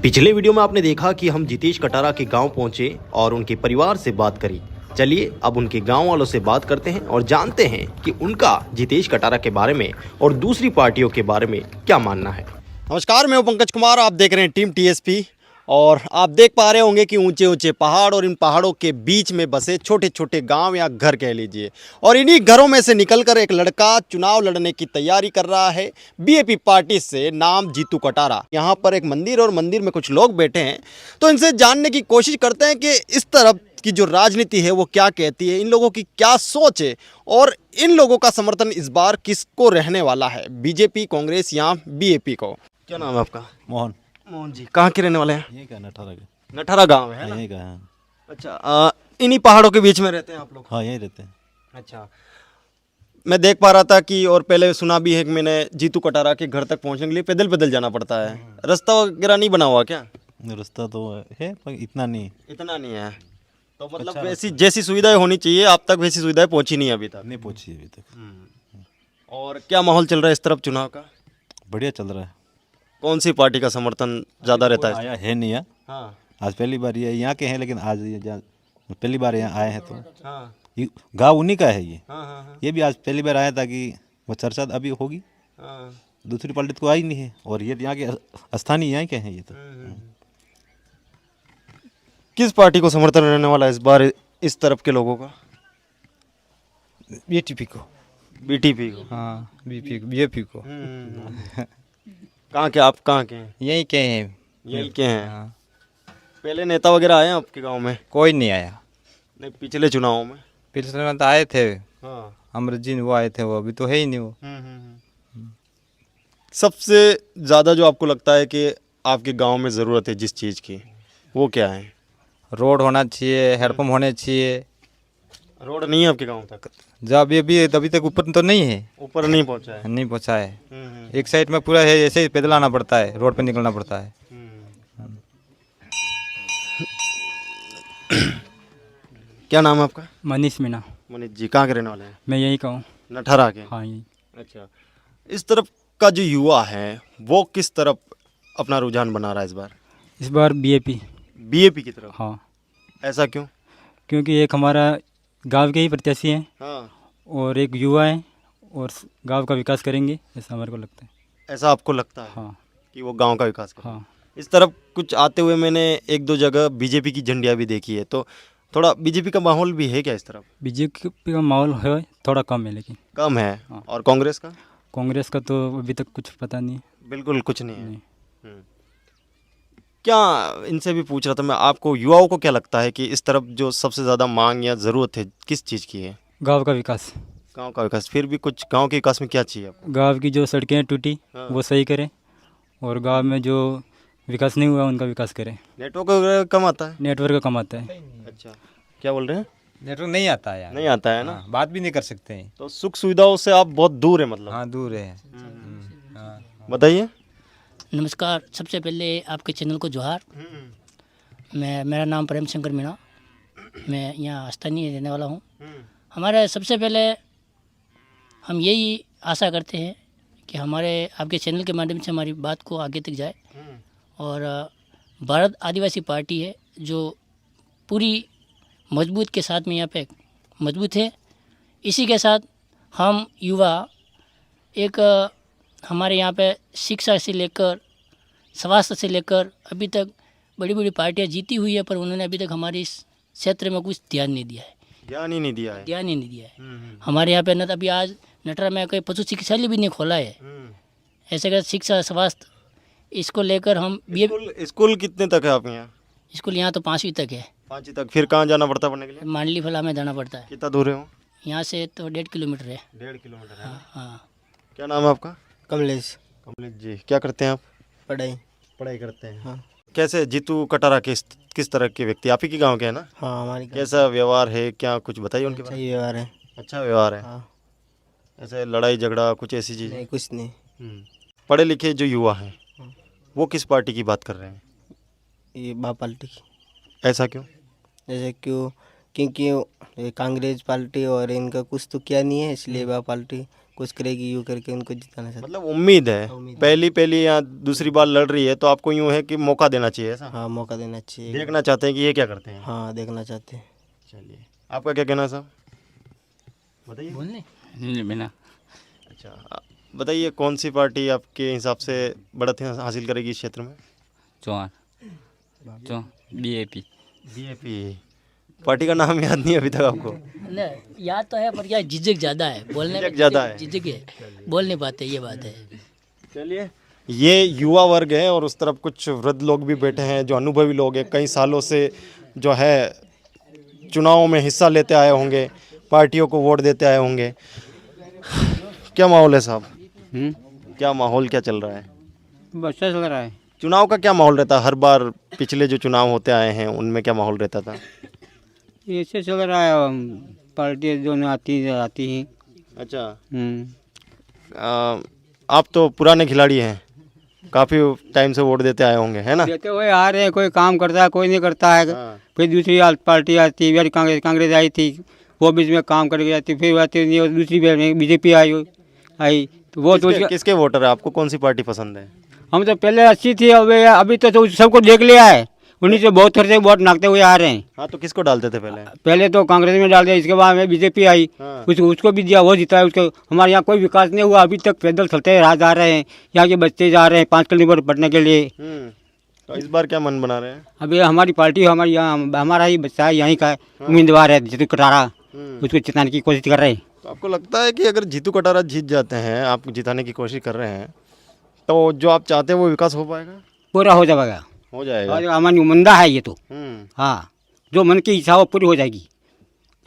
पिछले वीडियो में आपने देखा कि हम जितेश कटारा के गांव पहुंचे और उनके परिवार से बात करी। चलिए अब उनके गांव वालों से बात करते हैं और जानते हैं कि उनका जितेश कटारा के बारे में और दूसरी पार्टियों के बारे में क्या मानना है। नमस्कार, मैं हूं पंकज कुमार, आप देख रहे हैं टीम टीएसपी और आप देख पा रहे होंगे कि ऊंचे ऊंचे पहाड़ और इन पहाड़ों के बीच में बसे छोटे छोटे गांव या घर कह लीजिए, और इन्हीं घरों में से निकलकर एक लड़का चुनाव लड़ने की तैयारी कर रहा है बीएपी पार्टी से, नाम जीतू कटारा। यहाँ पर एक मंदिर और मंदिर में कुछ लोग बैठे हैं, तो इनसे जानने की कोशिश करते हैं कि इस तरफ की जो राजनीति है वो क्या कहती है, इन लोगों की क्या सोच है और इन लोगों का समर्थन इस बार किसको रहने वाला है, बीजेपी, कांग्रेस या बीएपी को। क्या नाम है आपका? मोहन जी, कहाँ के रहने वाले हैं? यही का नठारा के। नठारा गांव है ना? यही का है। अच्छा, इन्हीं पहाड़ों के बीच में रहते हैं आप लोग? हाँ, यहीं रहते हैं। अच्छा, मैं देख पा रहा था कि और पहले सुना भी है कि मैंने जीतू कटारा के घर तक पहुंचने के लिए पैदल पैदल जाना पड़ता है। रास्ता वगैरह नहीं बना हुआ क्या? रास्ता तो है पर इतना नहीं। इतना नहीं है तो मतलब वैसी जैसी सुविधाएं होनी चाहिए आप तक वैसी सुविधाएं पहुंची नहीं अभी तक? नहीं पहुंची अभी तक। और क्या माहौल चल रहा है इस तरफ चुनाव का? बढ़िया चल रहा है। कौन सी पार्टी का समर्थन ज़्यादा रहता है? आया है नहीं यहाँ। हाँ आज पहली बार ये यहाँ के हैं, लेकिन आज ये पहली बार यहाँ आए हैं तो हाँ ये गाँव उन्हीं का है ये। हाँ हाँ ये भी आज पहली बार आया था कि वो चर्चा अभी होगी। हाँ। दूसरी पार्टी तो आई नहीं है, और ये यहाँ के स्थानीय यहाँ के हैं ये तो। किस पार्टी को समर्थन रहने वाला है इस बार इस तरफ के लोगों का? बीटीपी को। बीटीपी को? हाँ, बीजेपी को। कहाँ के आप? कहाँ के हैं? यही के हैं। यही के हैं? हाँ। पहले नेता वगैरह आए हैं आपके गांव में? कोई नहीं आया। नहीं, पिछले चुनावों में? पिछले में तो आए थे, हाँ। अमृत जी वो आए थे, वो अभी तो है ही नहीं वो। सबसे ज़्यादा जो आपको लगता है कि आपके गांव में ज़रूरत है जिस चीज़ की, वो क्या है? रोड होना चाहिए, हेडपम्प होने चाहिए। रोड नहीं है आपके गांव तक? जब ये भी अभी तक ऊपर तो नहीं है, ऊपर नहीं पहुंचा है? नहीं पहुँचा है। एक साइड में पूरा है, ऐसे ही पैदल आना पड़ता है, रोड पे निकलना पड़ता है। क्या नाम है आपका? मनीष मीणा। मनीष जी, कहाँ के रहने वाले हैं? मैं यही कहूँ। नठारा के? हाँ यही। अच्छा, इस तरफ का जो युवा है वो किस तरफ अपना रुझान बना रहा है इस बार बीएपी। बीएपी की तरफ? हाँ, ऐसा क्यों? क्योंकि एक हमारा गांव के ही प्रत्याशी हैं हाँ। और एक युवा हैं और गांव का विकास करेंगे, ऐसा हमारे को लगता है। ऐसा आपको लगता है? हाँ कि वो गांव का विकास करे? हाँ। इस तरफ कुछ आते हुए मैंने एक दो जगह बीजेपी की झंडियाँ भी देखी है, तो थोड़ा बीजेपी का माहौल भी है क्या इस तरफ? बीजेपी का माहौल है, थोड़ा कम है, लेकिन कम है। हाँ। और कांग्रेस का? कांग्रेस का तो अभी तक कुछ पता नहीं है। बिल्कुल कुछ नहीं है। नहीं। क्या इनसे भी पूछ रहा था मैं, आपको युवाओं को क्या लगता है कि इस तरफ जो सबसे ज़्यादा मांग या ज़रूरत है किस चीज़ की है? गांव का विकास। गांव का विकास? फिर भी कुछ गांव के विकास में क्या चाहिए आपको? गांव की जो सड़कें टूटी हाँ। वो सही करें, और गांव में जो विकास नहीं हुआ उनका विकास करें। नेटवर्क वगैरह कम आता है? नेटवर्क कम आता है। अच्छा, क्या बोल रहे हैं? नेटवर्क नहीं आता है यार। नहीं आता है ना? हाँ, बात भी नहीं कर सकते हैं। तो सुख सुविधाओं से आप बहुत दूर है मतलब? हाँ, दूर है। हाँ। बताइए। नमस्कार, सबसे पहले आपके चैनल को जोहार। मेरा नाम प्रेम शंकर मीणा, मैं यहाँ स्थानीय रहने वाला हूँ। हमारे सबसे पहले हम यही आशा करते हैं कि हमारे आपके चैनल के माध्यम से हमारी बात को आगे तक जाए, और भारत आदिवासी पार्टी है जो पूरी मजबूत के साथ में यहाँ पे मजबूत है। इसी के साथ हम युवा एक हमारे यहाँ पे शिक्षा से लेकर स्वास्थ्य से लेकर अभी तक बड़ी बड़ी पार्टियाँ जीती हुई है, पर उन्होंने अभी तक हमारे इस क्षेत्र में कुछ ध्यान नहीं दिया है। ध्यान ही नहीं दिया है? ध्यान ही नहीं दिया है। हमारे यहाँ पे न अभी आज नटरा में कोई पशु चिकित्सालय भी नहीं खोला है। ऐसे कर शिक्षा स्वास्थ्य इसको लेकर हम स्कूल कितने तक है आपके यहाँ? स्कूल यहाँ तो 5वीं तक है। 5वीं तक? फिर कहाँ जाना पड़ता है पढ़ने के लिए? मांडली फला में जाना पड़ता है। कितना दूर है वो? यहाँ से तो 1.5 किलोमीटर है। 1.5 किलोमीटर है? हाँ। क्या नाम है आपका? कमलेश। कमलेश जी, क्या करते हैं आप? पढ़ाई करते हैं। हाँ। कैसे जीतू कटारा किस तरह के व्यक्ति? आप ही के गांव के हैं ना? हाँ, हमारी कैसा व्यवहार है, क्या कुछ बताइए उनके बारे में? सही व्यवहार है। अच्छा व्यवहार है? हाँ। ऐसे लड़ाई झगड़ा कुछ ऐसी चीज़? नहीं, कुछ नहीं। पढ़े लिखे जो युवा हैं वो किस पार्टी की बात कर रहे हैं? ये बा पार्टी की। ऐसा क्यों? जैसे क्योंकि ये कांग्रेस पार्टी और इनका कुछ तो किया नहीं है, इसलिए बा पार्टी कुछ करेगी यूँ करके उनको जिताना चाहते मतलब उम्मीद है, पहली या दूसरी बार लड़ रही है तो आपको यूं है कि मौका देना चाहिए ऐसा? हैं। हाँ, मौका देना चाहिए। देखना चाहते हैं कि ये क्या करते हैं। हाँ, देखना चाहते हैं। चलिए, आपका क्या कहना है साहब, बताइए। बिना अच्छा, बताइए कौन सी पार्टी आपके हिसाब से बढ़त हासिल करेगी इस क्षेत्र में? चौहान BAP बीएपी पार्टी का नाम याद नहीं अभी तक आपको? नहीं याद तो है पर क्या झिझक ज़्यादा है बोलने में, झिझक ज़्यादा है। झिझक है, बोल नहीं पाते, ये बात है। चलिए, ये युवा वर्ग है और उस तरफ कुछ वृद्ध लोग भी बैठे हैं जो अनुभवी लोग हैं, कई सालों से जो है चुनावों में हिस्सा लेते आए होंगे, पार्टियों को वोट देते आए होंगे। क्या माहौल है साहब? क्या माहौल क्या चल रहा है? अच्छा चल रहा है। चुनाव का क्या माहौल रहता है? हर बार पिछले जो चुनाव होते आए हैं उनमें क्या माहौल रहता था? ऐसे चल रहा है, पार्टी दोनों आती हैं। अच्छा, आप तो पुराने खिलाड़ी हैं, काफ़ी टाइम से वोट देते आए होंगे, है ना? देते हुए आ रहे हैं, कोई काम करता है कोई नहीं करता है। हाँ। फिर दूसरी पार्टी आती है, कांग्रेस आई थी, वो बीच में काम करके जाती, फिर आती नहीं, और दूसरी BJP आई तो वो तो किसके वोटर है? आपको कौन सी पार्टी पसंद है? हम तो पहले अच्छी थी, अभी तो सबको देख लिया है, उन्हीं से बहुत थोड़े से वोट नाकते हुए आ रहे हैं। हाँ, तो किसको डालते थे पहले? पहले तो कांग्रेस में डाल दिया, इसके बाद में BJP आई, हाँ। उसको भी दिया, वो जीता है। उसको हमारे यहाँ कोई विकास नहीं हुआ, अभी तक पैदल चलते राह जा रहे हैं, यहाँ के बच्चे जा रहे हैं 5 किलोमीटर पढ़ने के लिए। तो इस बार क्या मन बना रहे हैं? अभी हमारी पार्टी, हमारी यहाँ हमारा ही बच्चा है, यहीं का उम्मीदवार है जीतू कटारा, उसको जिताने की कोशिश कर रहे हैं। तो आपको लगता है कि अगर जीतू कटारा जीत जाते हैं, आप जिताने की कोशिश कर रहे हैं, तो जो आप चाहते हैं वो विकास हो पाएगा? पूरा हो जाएगा, हो जाएगा। और हमारी उम्मीद है ये तो। हाँ, जो मन की इच्छा वो पूरी हो जाएगी।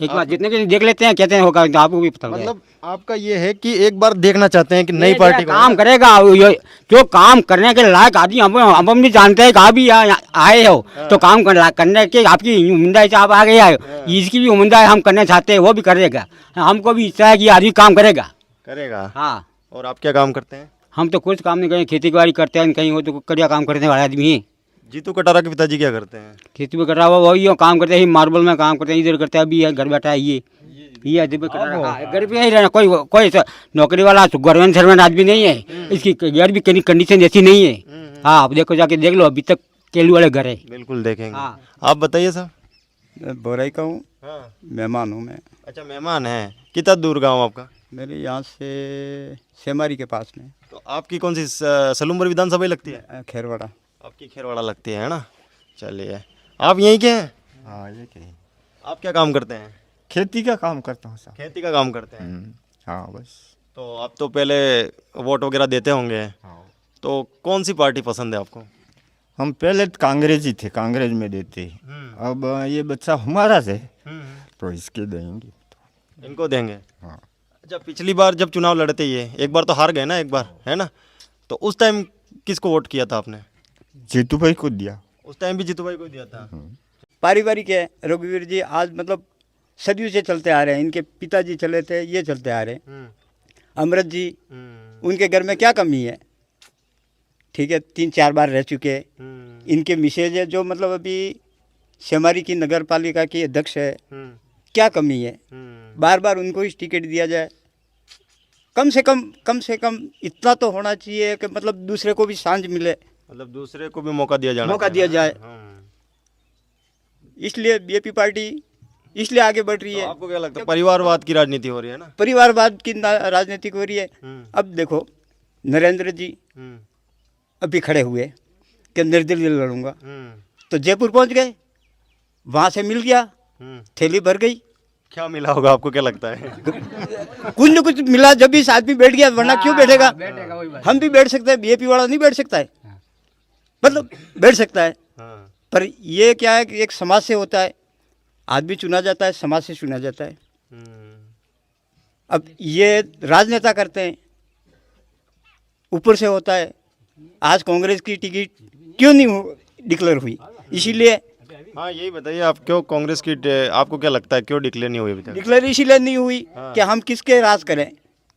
एक बार जितने के देख लेते हैं, कहते हैं होगा, तो आपको भी पता होगा। मतलब आपका ये है कि एक बार देखना चाहते हैं कि नई ये पार्टी काम करेगा, जो काम करने के लायक आदमी हम भी जानते हैं कि आप भी आए हो, तो काम करने के आपकी उम्मीद है, आप आ गए आए, इसकी भी उम्मीद है, हम करना चाहते हैं, वो भी करेगा। हमको भी इच्छा है कि आदमी काम करेगा। हाँ, और आप क्या काम करते हैं? हम तो कुछ काम नहीं करें, खेती बाड़ी करते हैं, कहीं हो तो कड़िया काम करने वाले आदमी हैं। जीतू कटारा के पिताजी क्या करते हैं? खेती में कर रहा हुआ वही काम करते हैं, मार्बल में काम करते हैं, इधर करते हैं, अभी है घर बैठा है ये घर पे ही रहना। कोई नौकरी वाला गवर्नमेंट सर्वेंट आदमी नहीं है, इसकी घर भी कहीं कंडीशन ऐसी नहीं है। हाँ, आप देखो, जाके देख लो, अभी तक केलू वाले घर है। बिल्कुल देखेंगे। हाँ। आप बताइए साहब। मैं बोराई का हूँ, हाँ। मेहमान हूँ मैं। अच्छा, मेहमान हैं। कितना दूर गाँव आपका? मेरे यहाँ से सेमारी के पास में, तो आपकी कौन सी सलूमबर विधानसभा ही लगती है? खेरवाड़ा। आपकी खेरवाड़ा लगती है ना? चलिए, आप यहीं के हैं? हाँ, ये कहीं आप क्या काम करते हैं? खेती का काम करता हूँ साहब। खेती का काम करते हैं। हाँ, बस। तो आप तो पहले वोट वगैरह देते होंगे, तो कौन सी पार्टी पसंद है आपको? हम पहले तो कांग्रेस ही थे, कांग्रेस में देते। अब ये बच्चा हमारा से, तो इसके देंगे। इनको देंगे? हाँ। अच्छा, पिछली बार जब चुनाव लड़ते ये एक बार तो हार गए ना, एक बार, है ना? तो उस टाइम किसको वोट किया था आपने? जीतू भाई को दिया। उस टाइम भी जीतू भाई को दिया था। पारिवारिक है रघुवीर जी, आज मतलब सदियों से चलते आ रहे हैं, इनके पिताजी चले थे, ये चलते आ रहे हैं। अमृत जी, उनके घर में क्या कमी है? ठीक है, 3-4 बार रह चुके हैं। इनके मिसेज है जो मतलब अभी सेमारी की नगर पालिका की अध्यक्ष है, क्या कमी है? बार बार उनको ही टिकट दिया जाए। कम से कम इतना तो होना चाहिए कि मतलब दूसरे को भी सांझ मिले, मतलब दूसरे को भी मौका दिया जाए। इसलिए बीजेपी पार्टी इसलिए आगे बढ़ रही है। तो आपको क्या लगता है, परिवारवाद की राजनीति हो रही है ना? परिवारवाद की राजनीति हो रही है। अब देखो, नरेंद्र जी अभी खड़े हुए कि निर्दलीय लड़ूंगा, तो जयपुर पहुंच गए, वहां से मिल गया, थैली भर गई। क्या मिला होगा, आपको क्या लगता है? कुछ न कुछ मिला, जब भी इस आदमी बैठ गया, वरना क्यों बैठेगा? हम भी बैठ सकते हैं, बीजेपी वाला नहीं बैठ सकता है? मतलब बैठ सकता है, पर ये क्या है कि एक समाज से होता है, आदमी चुना जाता है, समाज से चुना जाता है। अब ये राजनेता करते हैं, ऊपर से होता है। आज कांग्रेस की टिकट क्यों नहीं डिक्लेयर हुई? इसीलिए। हाँ, यही बताइए, आप क्यों कांग्रेस की, आपको क्या लगता है क्यों डिक्लेयर नहीं हुई अभी तक? डिक्लेयर इसीलिए नहीं हुई कि हम किसके राज करें,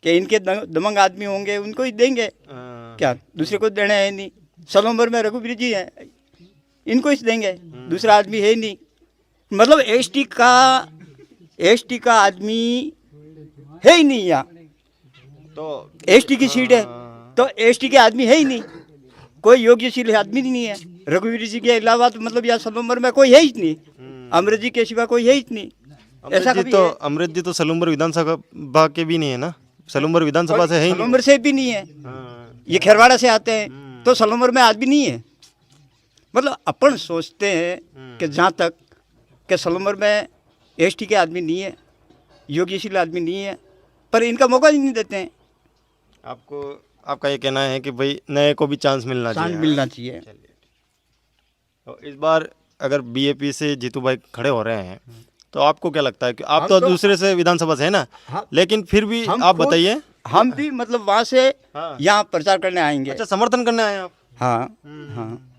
कि इनके दमंग आदमी होंगे उनको ही देंगे, क्या दूसरे को देना है नहीं। सलोमर में रघुवीर जी हैं, इनको ही देंगे, दूसरा आदमी है ही नहीं। मतलब एसटी का आदमी है ही नहीं यहाँ। तो एसटी की सीट है तो एसटी के आदमी है ही नहीं, कोई योग्यशील आदमी नहीं है। रघुवीर जी के अलावा तो मतलब यहाँ सलूमर में कोई है ही नहीं, अमृत जी के सिवा कोई है ही नहीं। ऐसा कभी है? अमृत जी तो सलूमर विधानसभा के भी नहीं है ना, सलूमर विधानसभा से है ही नहीं। सलूमर से भी नहीं है, ये खेरवाड़ा से आते हैं तो सलूमर में आदमी नहीं है। मतलब अपन सोचते हैं कि जहाँ तक कि सलूमर में एसटी के आदमी नहीं है, योग्यशील आदमी नहीं है, पर इनका मौका ही नहीं देते हैं। आपका ये कहना है कि भाई नए को भी चांस मिलना चांस चाहिए। मिलना चाहिए। तो इस बार अगर बीएपी से जीतू भाई खड़े हो रहे हैं तो आपको क्या लगता है कि आप तो दूसरे से विधानसभा से है ना, लेकिन फिर भी आप बताइए। हम भी मतलब वहाँ से यहाँ प्रचार करने आएंगे। अच्छा, समर्थन करने आए हैं आप? हाँ हाँ।